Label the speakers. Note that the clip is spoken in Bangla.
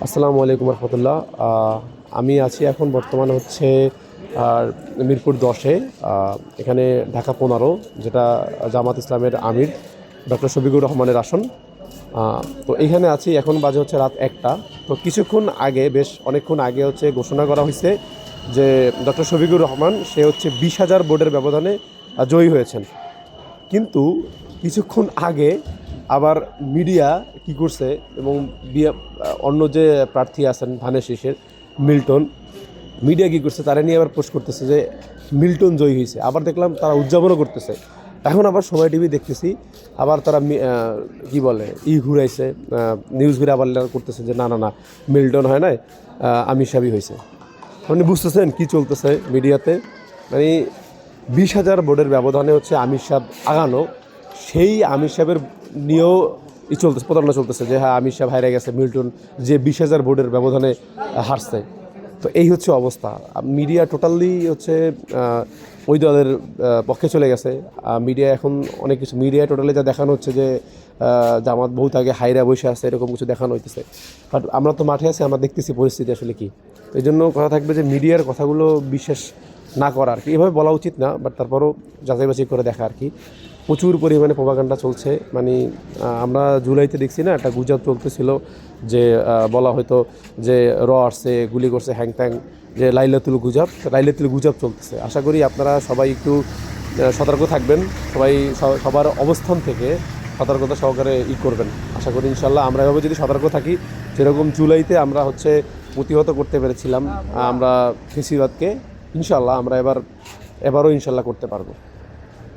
Speaker 1: আসসালামু আলাইকুম রহমতুল্লাহ। আমি আছি এখন বর্তমানে হচ্ছে মিরপুর 10-এ। এখানে ঢাকা 15, যেটা জামাত ইসলামের আমির ডক্টর শফিকুর রহমানের আসন। তো এইখানে আছি, এখন বাজে হচ্ছে রাত 1টা। তো কিছুক্ষণ আগে, বেশ অনেকক্ষণ আগে হচ্ছে ঘোষণা করা হয়েছে যে ডক্টর শফিকুর রহমান সে হচ্ছে 20,000 ভোটের ব্যবধানে জয়ী হয়েছেন। কিন্তু কিছুক্ষণ আগে আবার মিডিয়া কি করছে, এবং অন্য যে প্রার্থী আছেন ধানের শীষের মিল্টন, মিডিয়া কি করছে তারা নিয়ে আবার পোস্ট করতেছে যে মিল্টন জয়ী হয়েছে। আবার দেখলাম তারা উদযাপনও করতেছে। এখন আবার সময় টিভি দেখতেছি, আবার তারা কি বলে ঘুরাইছে, নিউজ ঘুরে আবার করতেছে যে না না না, মিল্টন হয় নাই, আমির সাহেবই হয়েছে। আপনি বুঝতেছেন কী চলতেছে মিডিয়াতে? মানে 20,000 ভোটের ব্যবধানে হচ্ছে আমির সাহেব আগানো, সেই আমির সাহেবের নিয়েও চলতেছে, প্রতারণা চলতেছে যে হ্যাঁ আমির সাহেব হারিয়ে গেছে, মিল্টন যে 20,000 ভোটের ব্যবধানে হারছে। তো এই হচ্ছে অবস্থা। মিডিয়া টোটালি হচ্ছে ওই দলের পক্ষে চলে গেছে। মিডিয়া এখন অনেক কিছু, মিডিয়া টোটালি যা দেখানো হচ্ছে যে জামাত বহুত আগে হাইরা বসে আছে, এরকম কিছু দেখানো হইতেছে। বাট আমরা তো মাঠে আছি, আমরা দেখতেছি পরিস্থিতি আসলে কী। এই জন্য কথা থাকবে যে মিডিয়ার কথাগুলো বিশ্বাস না করা আর কি, এভাবে বলা উচিত না, বাট তারপরও যাচাই বাছাই করে দেখা আর কি। প্রচুর পরিমাণে প্রোপাগান্ডা চলছে। মানে আমরা জুলাইতে দেখছি না, একটা গুজব চলতেছিল যে বলা হয়তো যে আসছে, গুলি করছে, হ্যাং ত্যাং, যে লাইলাতুল গুজব চলতেছে। আশা করি আপনারা সবাই একটু সতর্ক থাকবেন, সবাই সবার অবস্থান থেকে সতর্কতা সহকারে করবেন। আশা করি ইনশাল্লাহ আমরা এভাবে যদি সতর্ক থাকি, যেরকম জুলাইতে আমরা হচ্ছে প্রতিহত করতে পেরেছিলাম আমরা ফেসিবাদকে, ইনশাল্লাহ আমরা এবারও ইনশাল্লাহ করতে পারবো।